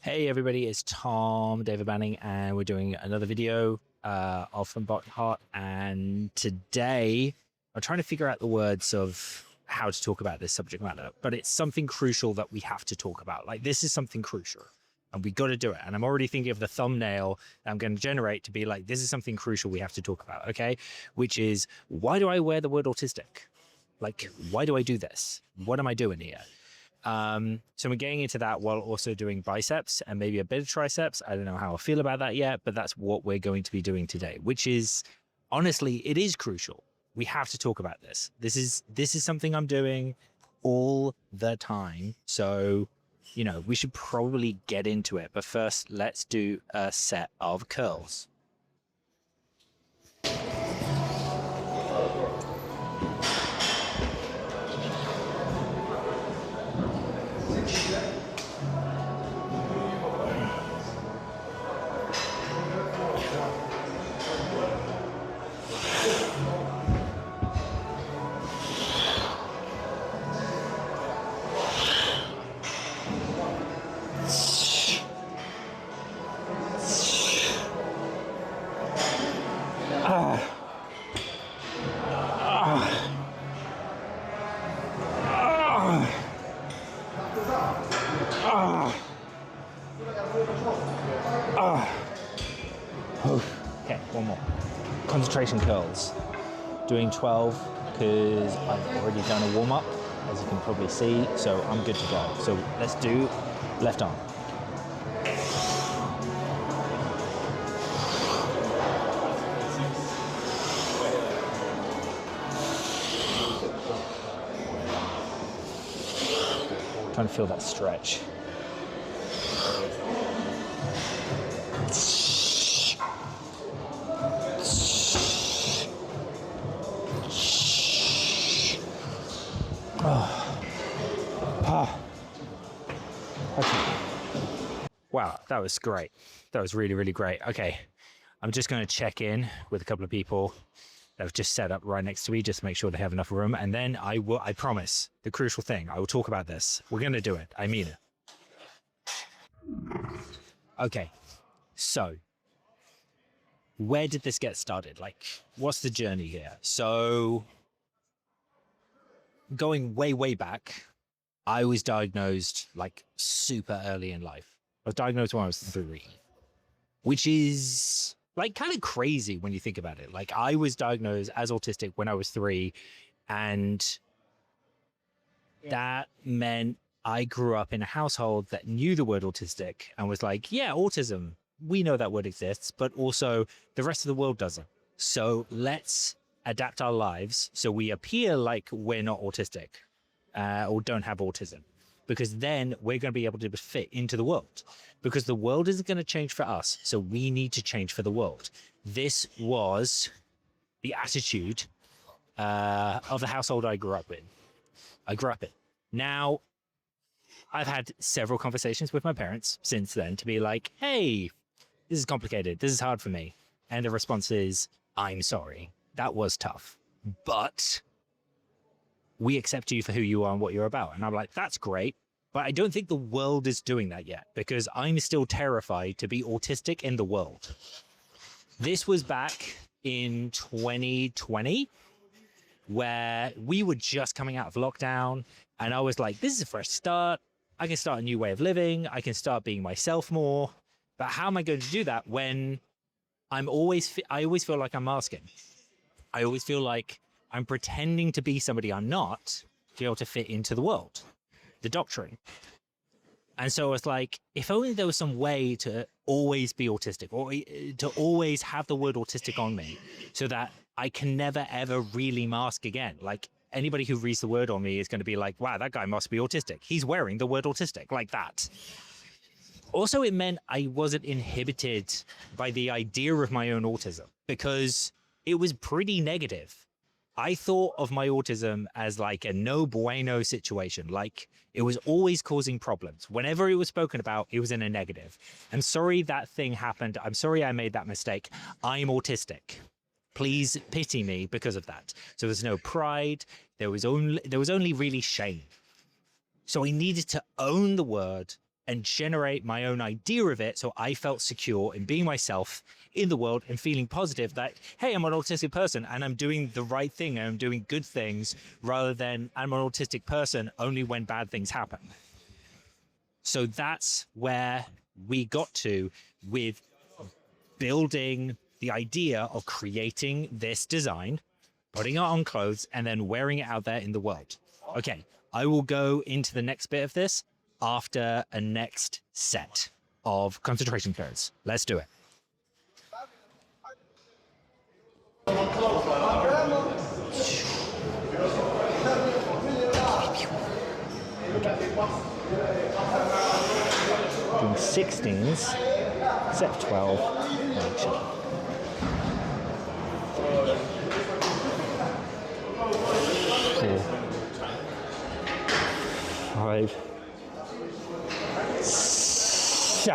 Hey everybody, it's Tom David Banning, and we're doing another video of From Bot. And today I'm trying to figure out the words of how to talk about this subject matter, but it's something crucial that we have to talk about. Like, this is something crucial and we got to do it. And I'm already thinking of the thumbnail that I'm going to generate to be like, this is something crucial we have to talk about. Okay. Which is, why do I wear the word autistic? Like, why do I do this? What am I doing here? So we're getting into that while also doing biceps and maybe a bit of triceps. I don't know how I feel about that yet, but that's what we're going to be doing today, which is, honestly, it is crucial. We have to talk about this. This is something I'm doing all the time. So, you know, we should probably get into it. But first, let's do a set of curls. Okay, one more. Concentration curls. Doing 12 because I've already done a warm-up, as you can probably see, so I'm good to go. So let's do left arm. Trying to feel that stretch. Okay. Wow, that was great. That was really, really great. Okay, I'm just going to check in with a couple of people that have just set up right next to me, just to make sure they have enough room. And then I promise, the crucial thing, I will talk about this. We're going to do it. I mean it. Okay, so where did this get started? Like, what's the journey here? So going way, way back, I was diagnosed like super early in life. I was diagnosed when I was 3, which is like kind of crazy when you think about it. Like, I was diagnosed as autistic when I was 3, and that meant I grew up in a household that knew the word autistic and was like, yeah, autism, we know that word exists, but also the rest of the world doesn't. So let's adapt our lives so we appear like we're not autistic or don't have autism, because then we're going to be able to fit into the world, because the world isn't going to change for us. So we need to change for the world. This was the attitude of the household I grew up in. Now, I've had several conversations with my parents since then to be like, hey, this is complicated. This is hard for me. And the response is, I'm sorry. That was tough, but we accept you for who you are and what you're about. And I'm like, that's great. But I don't think the world is doing that yet, because I'm still terrified to be autistic in the world. This was back in 2020, where we were just coming out of lockdown. And I was like, this is a fresh start. I can start a new way of living. I can start being myself more. But how am I going to do that when I always feel like I'm masking? I always feel like I'm pretending to be somebody I'm not to be able to fit into the world, the Doctrine. And so it's like, if only there was some way to always be autistic, or to always have the word autistic on me, so that I can never, ever really mask again. Like, anybody who reads the word on me is going to be like, wow, that guy must be autistic. He's wearing the word autistic, like that. Also, it meant I wasn't inhibited by the idea of my own autism, because it was pretty negative. I thought of my autism as like a no bueno situation. Like, it was always causing problems. Whenever it was spoken about, it was in a negative. I'm sorry that thing happened. I'm sorry I made that mistake. I'm autistic. Please pity me because of that. So there's no pride. There was only really shame. So I needed to own the word and generate my own idea of it. So I felt secure in being myself in the world and feeling positive that, hey, I'm an autistic person and I'm doing the right thing and I'm doing good things, rather than I'm an autistic person only when bad things happen. So that's where we got to with building the idea of creating this design, putting it on clothes, and then wearing it out there in the world. Okay, I will go into the next bit of this after a next set of concentration periods. Let's do it. Doing 16s, set of 12, action. 4, 5, 6,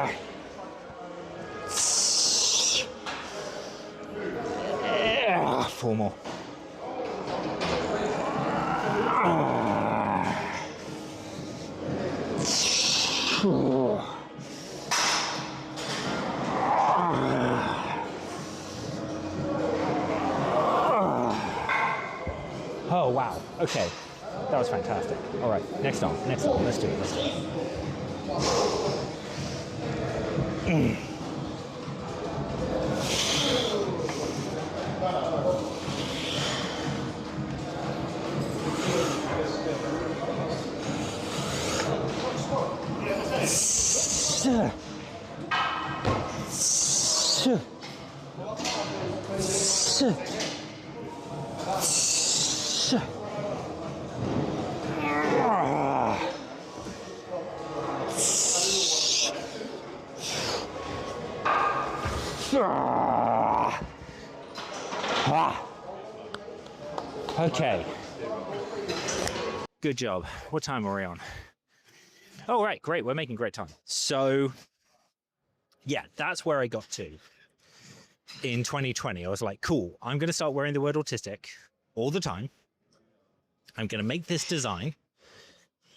4 more. Oh, wow. Okay. That was fantastic. All right. Next on. Let's do it. Let's do it. Okay. Good job. What time are we on? Oh, right. Great. We're making great time. So, yeah, that's where I got to in 2020. I was like, cool, I'm going to start wearing the word autistic all the time. I'm going to make this design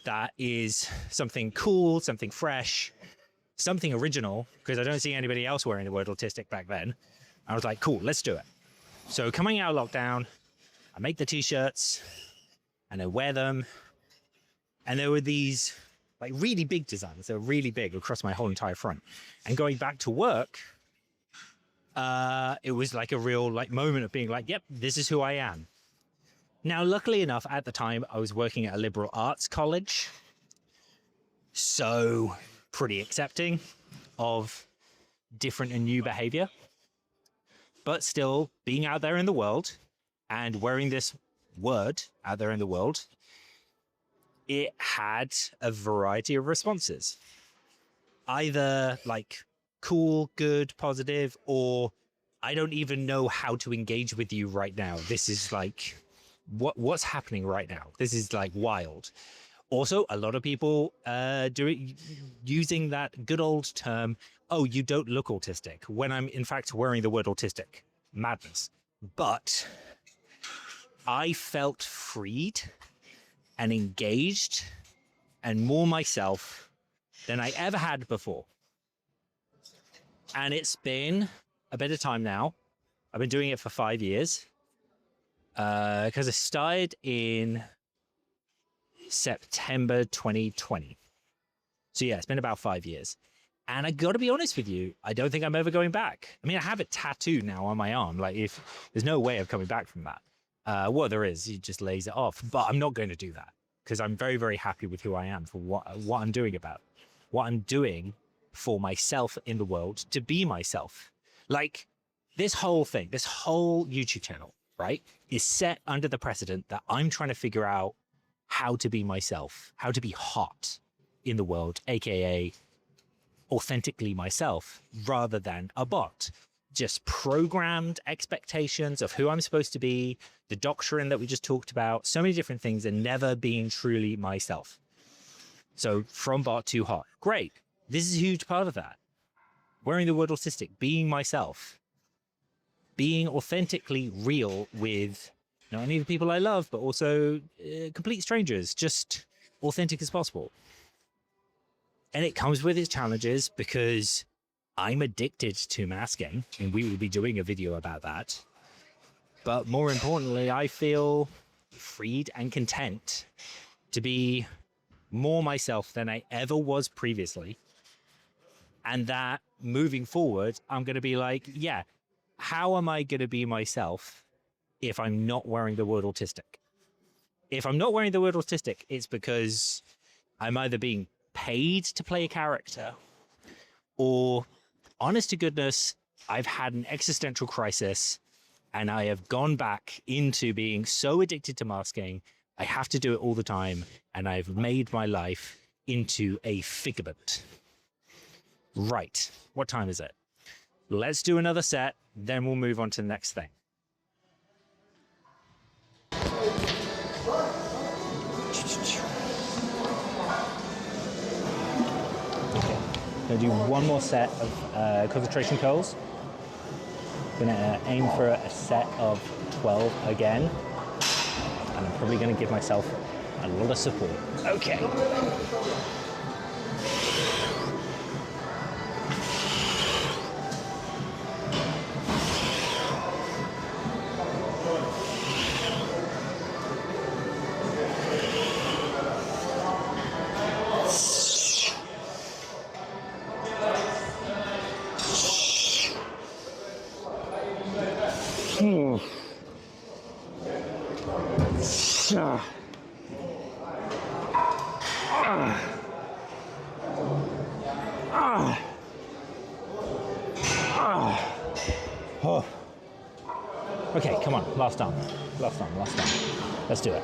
that is something cool, something fresh, something original, because I don't see anybody else wearing the word autistic back then. I was like, cool, let's do it. So coming out of lockdown, I make the t-shirts and I wear them. And there were these like really big designs. They were really big across my whole entire front. And going back to work, it was like a real like moment of being like, yep, this is who I am. Now, luckily enough, at the time, I was working at a liberal arts college. So pretty accepting of different and new behavior. But still being out there in the world and wearing this word out there in the world, it had a variety of responses. Either like cool, good, positive, or I don't even know how to engage with you right now. This is like, what's happening right now? This is like wild. Also, a lot of people using that good old term, oh, you don't look autistic, when I'm in fact wearing the word autistic. Madness. But I felt freed and engaged and more myself than I ever had before. And it's been a bit of time now. I've been doing it for 5 years. Because I started in September 2020. So yeah, it's been about 5 years. And I got to be honest with you, I don't think I'm ever going back. I mean, I have it tattooed now on my arm. Like, if there's no way of coming back from that. What there is, he just lays it off. But I'm not going to do that because I'm very, very happy with who I am for what I'm doing about what I'm doing for myself in the world to be myself. Like this whole thing, this whole YouTube channel, right, is set under the precedent that I'm trying to figure out how to be myself, how to be hot in the world, aka authentically myself, rather than a bot. Just programmed expectations of who I'm supposed to be, the doctrine that we just talked about, so many different things, and never being truly myself. So from bot to hot. Great. This is a huge part of that. Wearing the word autistic, being myself, being authentically real with not only the people I love, but also complete strangers, just authentic as possible. And it comes with its challenges because I'm addicted to masking, and we will be doing a video about that. But more importantly, I feel freed and content to be more myself than I ever was previously. And that moving forward, I'm going to be like, yeah, how am I going to be myself if I'm not wearing the word autistic? If I'm not wearing the word autistic, it's because I'm either being paid to play a character, or honest to goodness, I've had an existential crisis and I have gone back into being so addicted to masking, I have to do it all the time, and I've made my life into a figment. Right, what time is it? Let's do another set, then we'll move on to the next thing. Okay, gonna do one more set of concentration curls. Gonna aim for a set of 12 again, and I'm probably gonna give myself a lot of support. Okay. Oh. Okay, come on, last arm. Let's do it.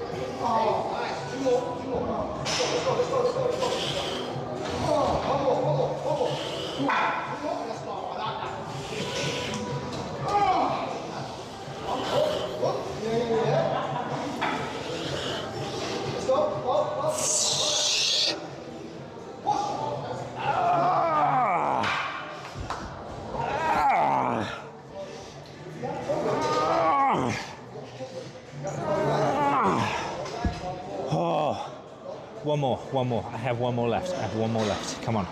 One more. I have one more left. Come on.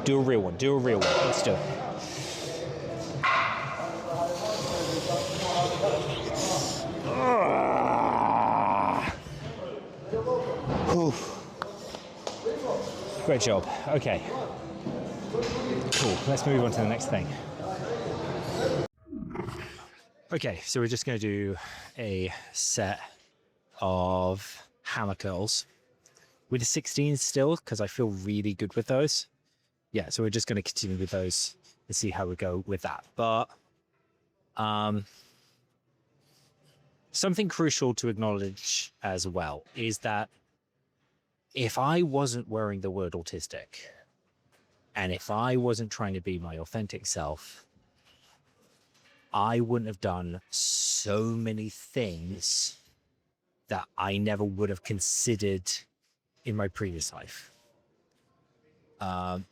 Do a real one. Let's do it. Great job. Okay. Cool. Let's move on to the next thing. Okay, so we're just going to do a set of hammer curls with the 16s still, because I feel really good with those. Yeah, so we're just going to continue with those and see how we go with that. But something crucial to acknowledge as well is that if I wasn't wearing the word autistic, and if I wasn't trying to be my authentic self, I wouldn't have done so many things that I never would have considered in my previous life.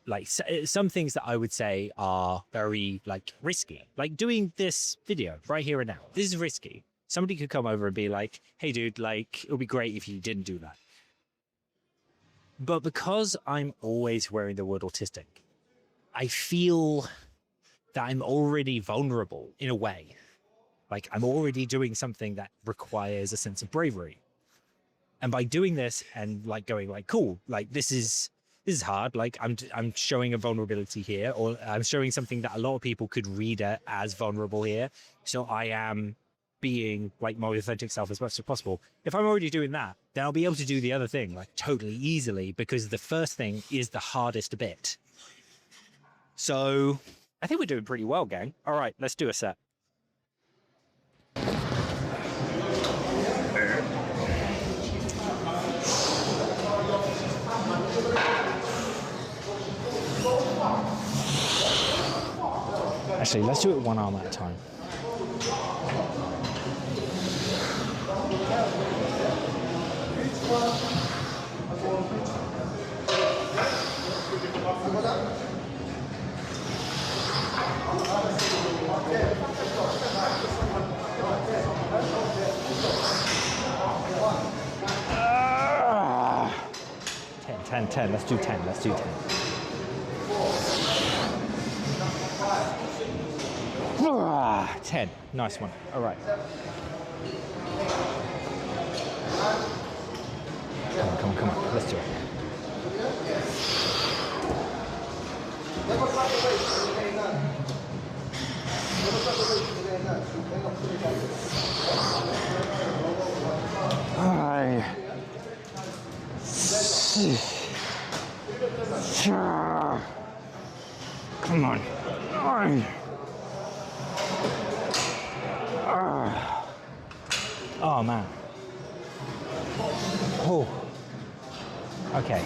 Like some things that I would say are very risky, like doing this video right here and now. This is risky. Somebody could come over and be like, hey dude, it would be great if you didn't do that. But because I'm always wearing the word autistic, I feel that I'm already vulnerable in a way. Like I'm already doing something that requires a sense of bravery. And by doing this and going cool, this is hard. I'm showing a vulnerability here, or I'm showing something that a lot of people could read as vulnerable here. So I am being my authentic self as much as possible. If I'm already doing that, then I'll be able to do the other thing totally easily, because the first thing is the hardest bit. So I think we're doing pretty well, gang. All right, let's do a set. Actually, let's do it one arm at a time. 10. Let's do 10. Let's do 10. Ah, 10. Nice one. All right. Come on. Let's do it. Come on. Oh man. Oh. Okay.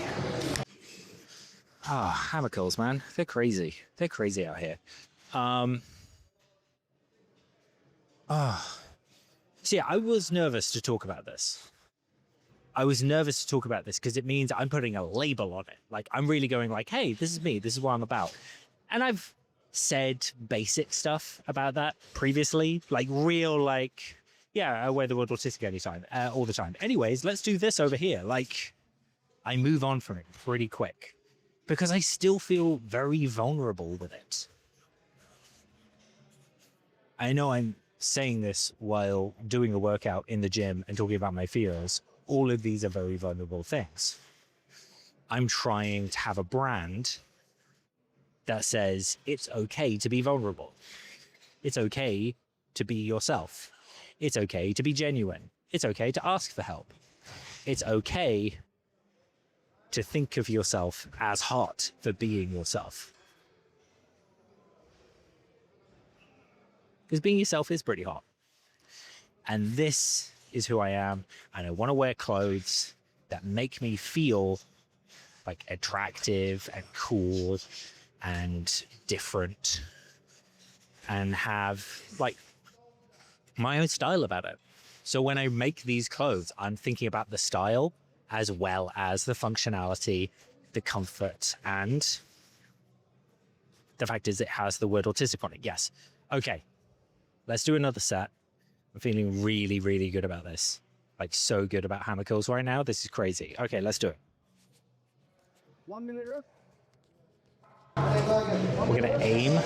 Hammer curls, man. They're crazy. They're crazy out here. So yeah, I was nervous to talk about this. Because it means I'm putting a label on it. Like, I'm really going like, hey, this is me. This is what I'm about. And I've said basic stuff about that previously. Like, real, like, yeah, I wear the word autistic anytime, all the time. Anyways, let's do this over here. Like, I move on from it pretty quick. Because I still feel very vulnerable with it. I know I'm saying this while doing a workout in the gym and talking about my fears. All of these are very vulnerable things. I'm trying to have a brand that says it's okay to be vulnerable. It's okay to be yourself. It's okay to be genuine. It's okay to ask for help. It's okay to think of yourself as hot for being yourself. Because being yourself is pretty hot. And this is who I am, and I want to wear clothes that make me feel like attractive and cool and different and have like my own style about it. So when I make these clothes, I'm thinking about the style as well as the functionality, the comfort, and the fact is it has the word autistic on it. Yes. Okay. Let's do another set. I'm feeling really, really good about this. Like, so good about hammer curls right now. This is crazy. Okay, let's do it. 1 minute rep. We're going to aim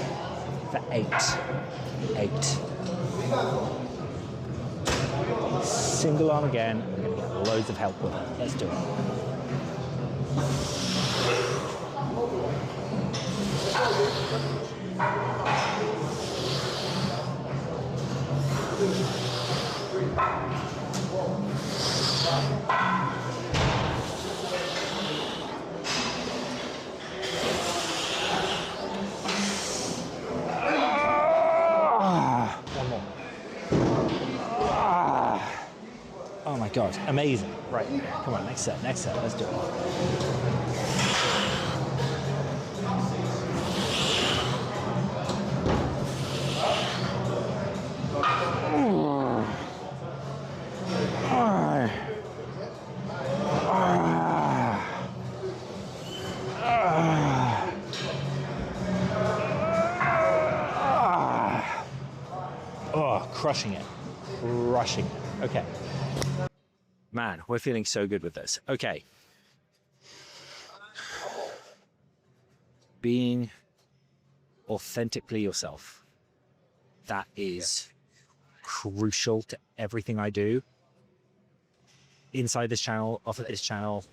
for 8. 8. Single arm again. We're going to get loads of help with it. Let's do it. One more. Oh my God, amazing. Right, come on, next set, let's do it. Crushing it. Okay. Man, we're feeling so good with this. Okay. Being authentically yourself. That is crucial to everything I do. Inside this channel, off of this channel,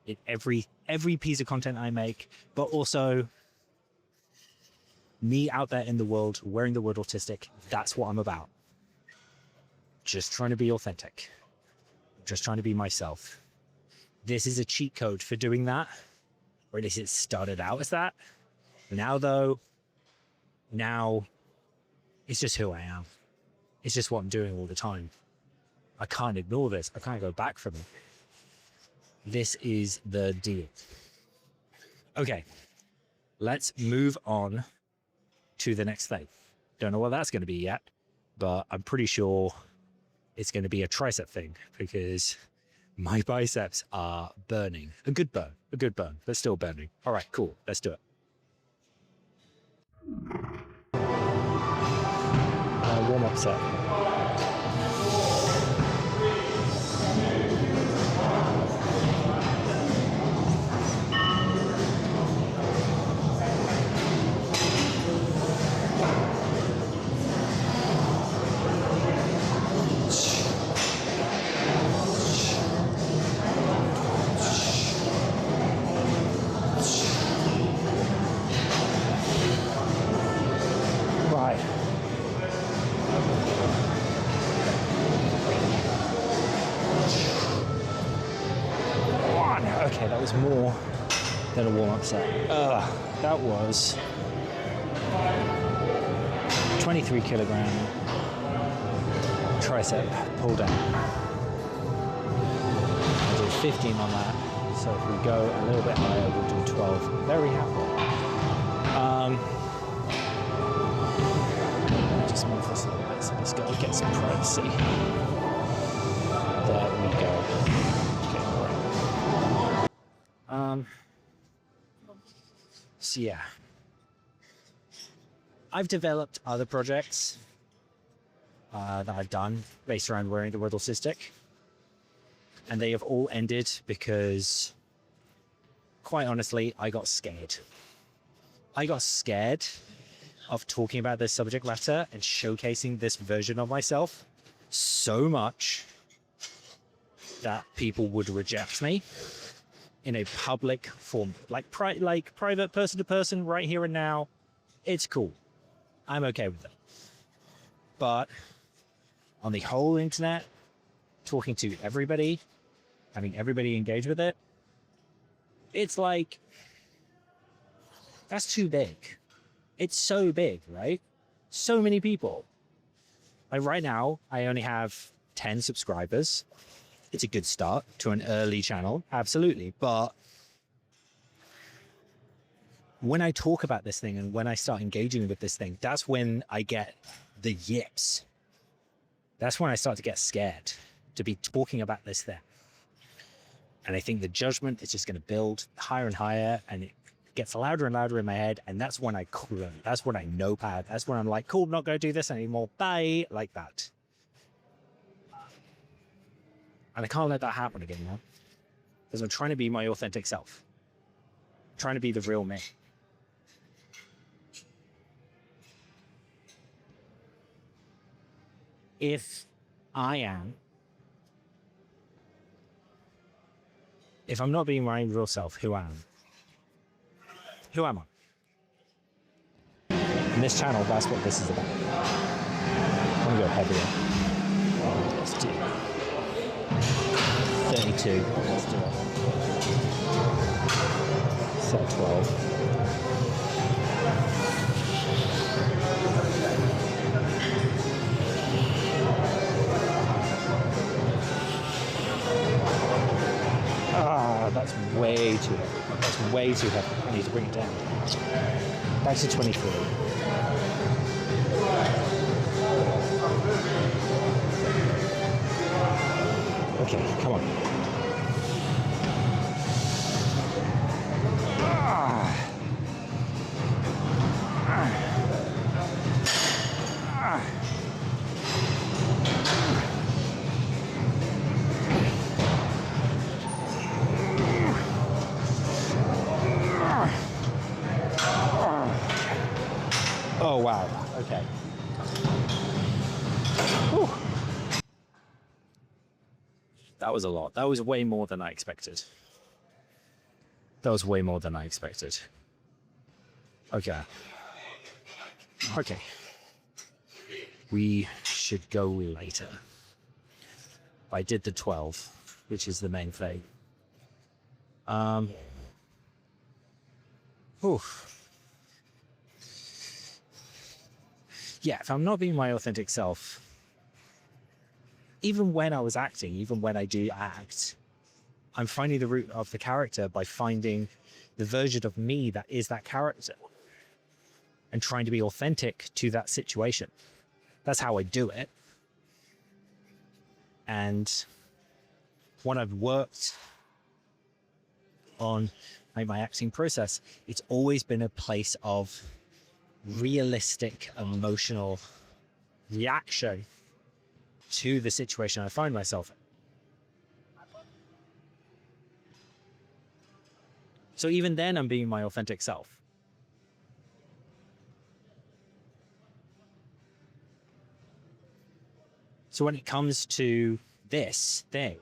in every piece of content I make, but also me out there in the world wearing the word autistic. That's what I'm about. Just trying to be authentic. Just trying to be myself. This is a cheat code for doing that, or at least it started out as that. Now though, it's just who I am. It's just what I'm doing all the time. I can't ignore this. I can't go back from it. This is the deal. Okay, let's move on to the next thing. Don't know what that's going to be yet, but I'm pretty sure it's going to be a tricep thing because my biceps are burning. A good burn, but still burning. All right, cool. Let's do it. Warm-up set. then a warm-up set. That was 23 kilogram tricep pull down. I did 15 on that, so if we go a little bit higher, we'll do 12. Very happy. Just move this a little bit so this guy gets some privacy. There we go. Okay, great. So yeah. I've developed other projects that I've done based around wearing the word autistic. And they have all ended because, quite honestly, I got scared. I got scared of talking about this subject matter and showcasing this version of myself so much that people would reject me in a public form, like private person to person right here and now. It's cool. I'm okay with it. But on the whole internet, talking to everybody, having everybody engage with it, it's like, that's too big. It's so big, right? So many people. Like right now, I only have 10 subscribers. It's a good start to an early channel, absolutely. But when I talk about this thing and when I start engaging with this thing, that's when I get the yips. That's when I start to get scared to be talking about this thing. And I think the judgment is just going to build higher and higher, and it gets louder and louder in my head. And that's when I quit. That's when I notepad. That's when I'm like, cool, I'm not going to do this anymore. Bye. Like that. And I can't let that happen again, man. Because I'm trying to be my authentic self. I'm trying to be the real me. If I'm not being my real self, who am I? Who am I? In this channel, that's what this is about. I'm gonna go heavier. Let's do 32. Let's do it. Set 12. That's way too heavy. That's way too heavy. I need to bring it down. Back to 23. Okay, come on. Oh, wow. Okay. Whew. That was a lot. That was way more than I expected. That was way more than I expected. Okay. Okay. We should go later. I did the 12, which is the main thing. Whew. Yeah, if I'm not being my authentic self, even when I was acting, even when I do act, I'm finding the root of the character by finding the version of me that is that character and trying to be authentic to that situation. That's how I do it. And when I've worked on my acting process, it's always been a place of realistic emotional reaction to the situation I find myself in. So even then, I'm being my authentic self. So when it comes to this thing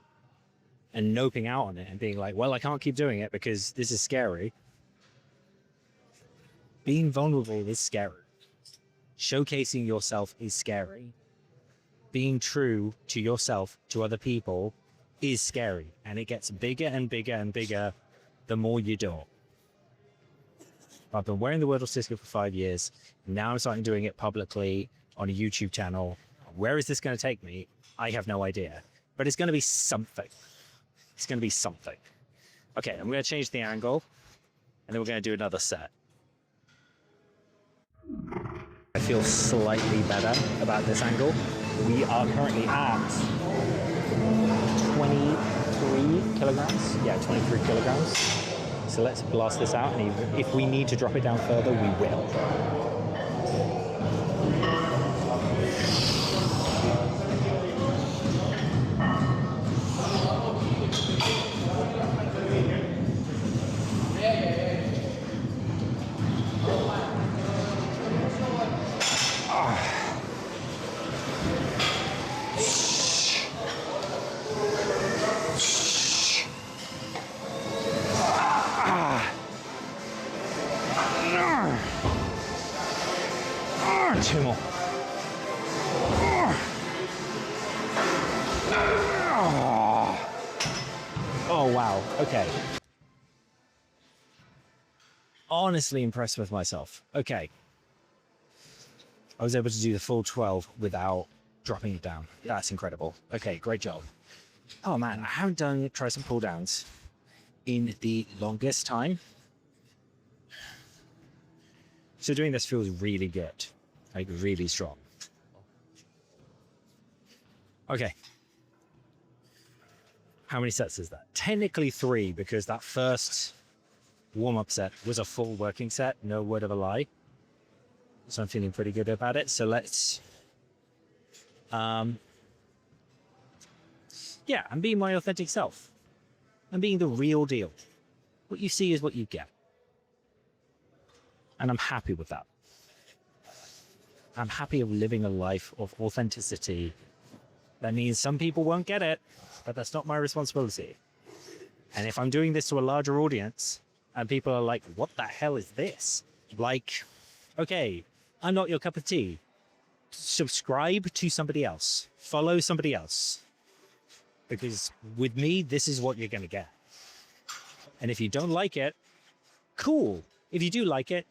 and noping out on it and being like, well, I can't keep doing it because this is scary. Being vulnerable is scary. Showcasing yourself is scary. Being true to yourself, to other people, is scary. And it gets bigger and bigger and bigger the more you do it. I've been wearing the word autistic for 5 years. Now I'm starting doing it publicly on a YouTube channel. Where is this going to take me? I have no idea. But it's going to be something. It's going to be something. Okay, I'm going to change the angle, and then we're going to do another set. I feel slightly better about this angle. We are currently at 23 kilograms. Yeah, 23 kilograms. So let's blast this out, and if we need to drop it down further, we will. Two more. Oh, wow. Okay. Honestly impressed with myself. Okay. I was able to do the full 12 without dropping it down. That's incredible. Okay, great job. Oh man, I haven't done tricep pull downs in the longest time. So doing this feels really good. Like really strong. Okay. How many sets is that? Technically 3, because that first warm-up set was a full working set, no word of a lie. So I'm feeling pretty good about it. So let's, yeah, I'm being my authentic self. I'm being the real deal. What you see is what you get. And I'm happy with that. I'm happy of living a life of authenticity. That means some people won't get it, but that's not my responsibility. And if I'm doing this to a larger audience and people are like, what the hell is this? Like, okay, I'm not your cup of tea. Subscribe to somebody else. Follow somebody else. Because with me, this is what you're going to get. And if you don't like it, cool. If you do like it,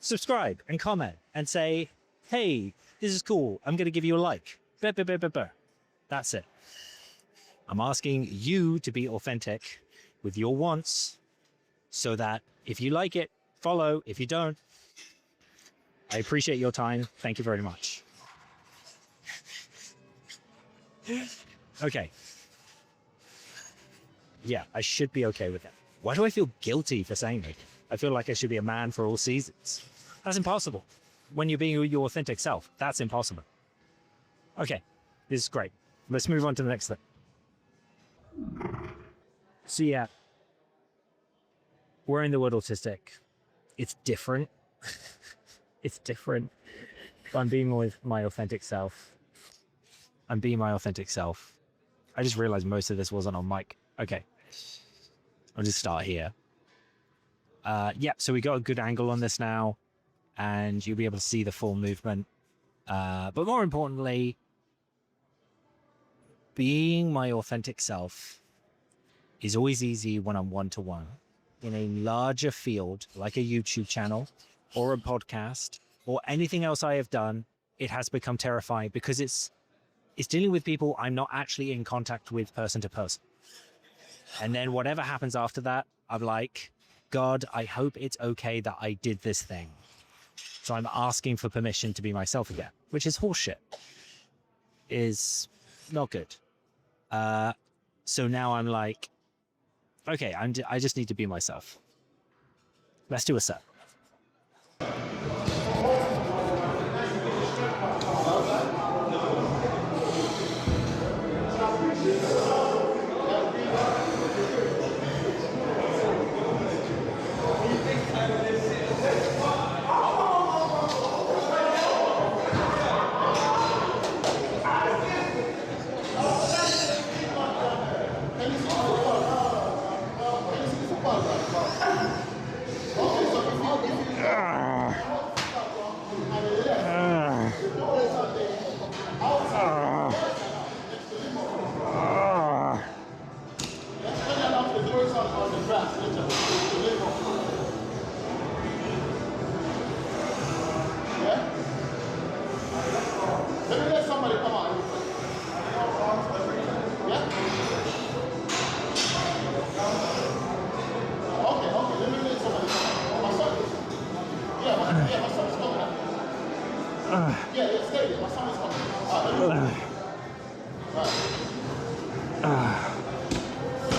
subscribe and comment and say, hey, this is cool. I'm going to give you a like. That's it. I'm asking you to be authentic with your wants so that if you like it, follow. If you don't, I appreciate your time. Thank you very much. Okay. Yeah, I should be okay with it. Why do I feel guilty for saying that? I feel like I should be a man for all seasons. That's impossible. When you're being your authentic self, that's impossible. Okay, this is great. Let's move on to the next thing. So yeah, wearing the word autistic, it's different. It's different. But I'm being with my authentic self. I'm being my authentic self. I just realized most of this wasn't on mic. Okay, I'll just start here. Yeah, so we got a good angle on this now, and you'll be able to see the full movement. But more importantly, being my authentic self is always easy when I'm one-to-one. In a larger field, like a YouTube channel or a podcast or anything else I have done, it has become terrifying because it's dealing with people I'm not actually in contact with person to person. And then whatever happens after that, I'm like, God, I hope it's okay that I did this thing. So I'm asking for permission to be myself again, which is horseshit. Is not good. So now I'm like, okay, I just need to be myself. Let's do a set.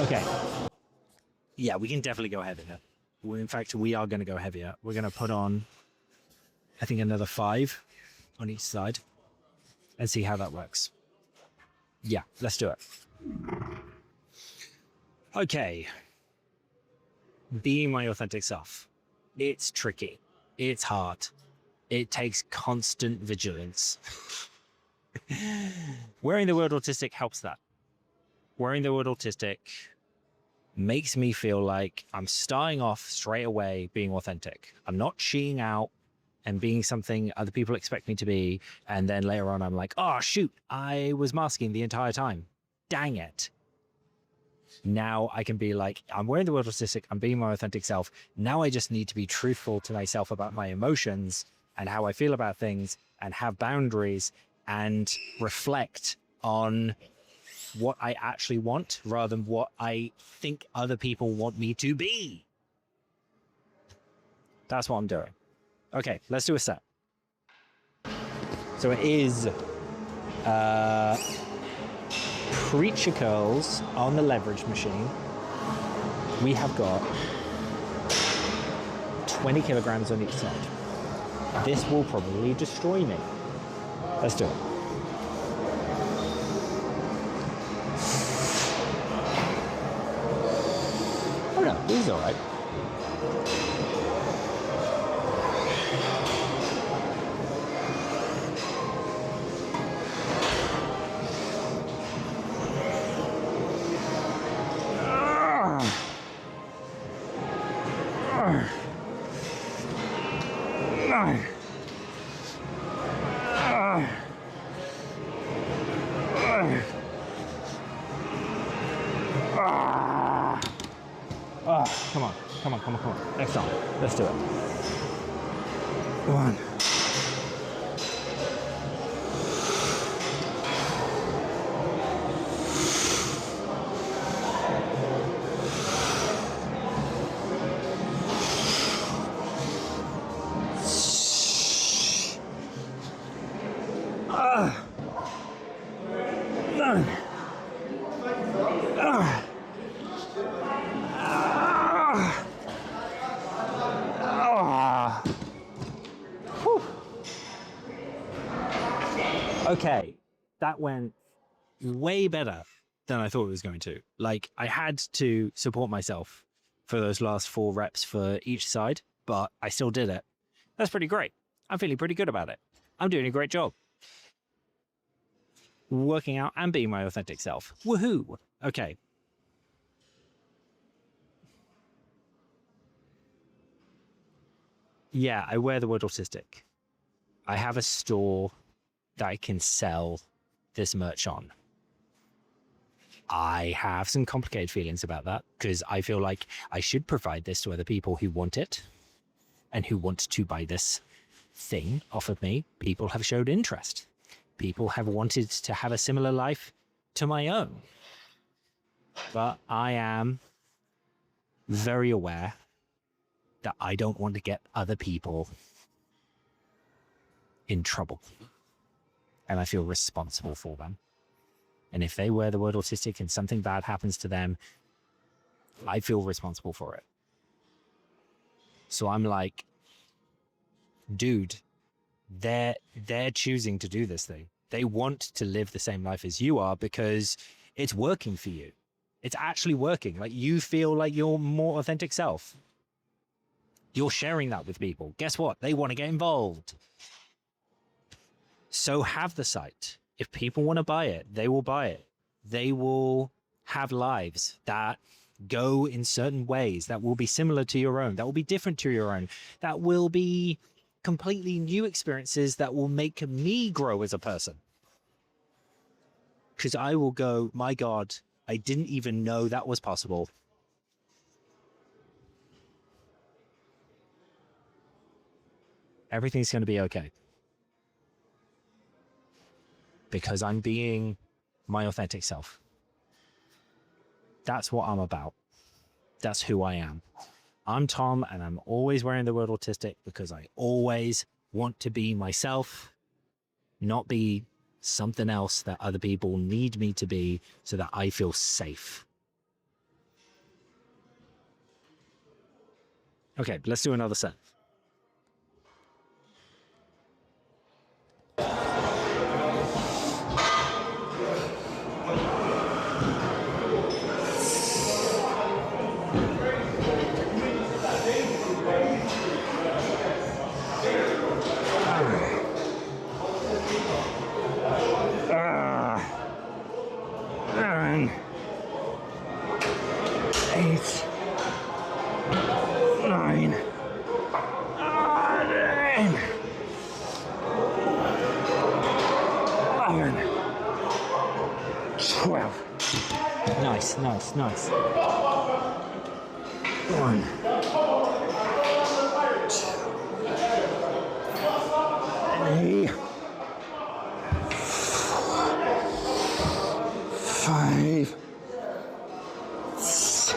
Okay. Yeah, we can definitely go heavier. In fact, we are going to go heavier. We're going to put on, I think, another 5 on each side and see how that works. Yeah, let's do it. Okay. Being my authentic self. It's tricky. It's hard. It takes constant vigilance. Wearing the word autistic helps that. Wearing the word autistic makes me feel like I'm starting off straight away being authentic. I'm not cheating out and being something other people expect me to be. And then later on, I'm like, oh, shoot, I was masking the entire time. Dang it. Now I can be like, I'm wearing the word autistic. I'm being my authentic self. Now I just need to be truthful to myself about my emotions and how I feel about things and have boundaries and reflect on what I actually want rather than what I think other people want me to be. That's what I'm doing. Okay, let's do a set. So it is preacher curls on the leverage machine. We have got 20 kilograms on each side. This will probably destroy me. Let's do it. Oh no, this is all right. Come on. Next time. Let's do it. 1. Okay, that went way better than I thought it was going to. Like, I had to support myself for those last 4 reps for each side, but I still did it. That's pretty great. I'm feeling pretty good about it. I'm doing a great job. Working out and being my authentic self. Woohoo! Okay. Yeah, I wear the word autistic. I have a store that I can sell this merch on. I have some complicated feelings about that because I feel like I should provide this to other people who want it and who want to buy this thing off of me. People have showed interest. People have wanted to have a similar life to my own. But I am very aware that I don't want to get other people in trouble. And I feel responsible for them. And if they wear the word autistic and something bad happens to them, I feel responsible for it. So I'm like, dude, they're choosing to do this thing. They want to live the same life as you are because it's working for you. It's actually working. Like, you feel like your more authentic self. You're sharing that with people. Guess what? They want to get involved. So have the site. If people want to buy it, they will buy it. They will have lives that go in certain ways that will be similar to your own, that will be different to your own, that will be completely new experiences that will make me grow as a person. Because I will go, my God, I didn't even know that was possible. Everything's going to be okay. Because I'm being my authentic self. That's what I'm about. That's who I am. I'm Tom, and I'm always wearing the word autistic because I always want to be myself not be something else that other people need me to be so that I feel safe. Okay, let's do another set. Nine, 8, 9, 11, 12. Nice, nice, nice. 1, 2, 3, 5, 6,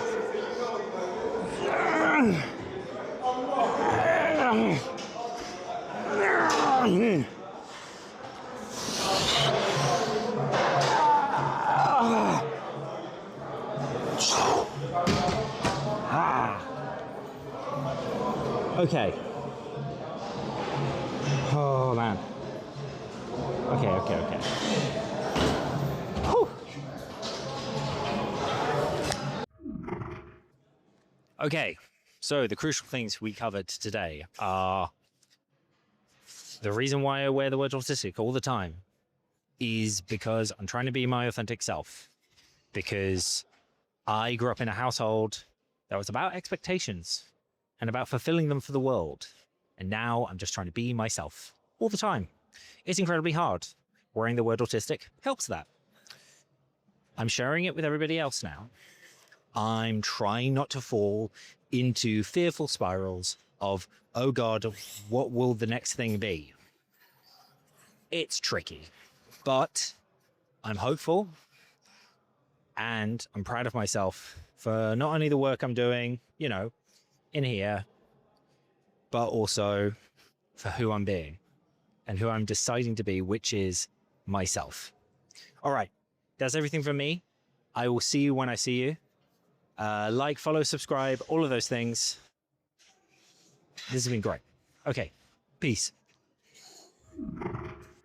7, 8, 9. Okay. Oh man. Okay. Whew. Okay, so the crucial things we covered today are the reason why I wear the word autistic all the time is because I'm trying to be my authentic self, because I grew up in a household that was about expectations and about fulfilling them for the world. And now I'm just trying to be myself all the time. It's incredibly hard. Wearing the word autistic helps that. I'm sharing it with everybody else now. I'm trying not to fall into fearful spirals of, oh God, what will the next thing be? It's tricky, but I'm hopeful and I'm proud of myself for not only the work I'm doing, you know, in here, but also for who I'm being and who I'm deciding to be, which is myself. All right, that's everything from me. I will see you when I see you. Like, follow, subscribe, all of those things. This has been great. Okay, peace.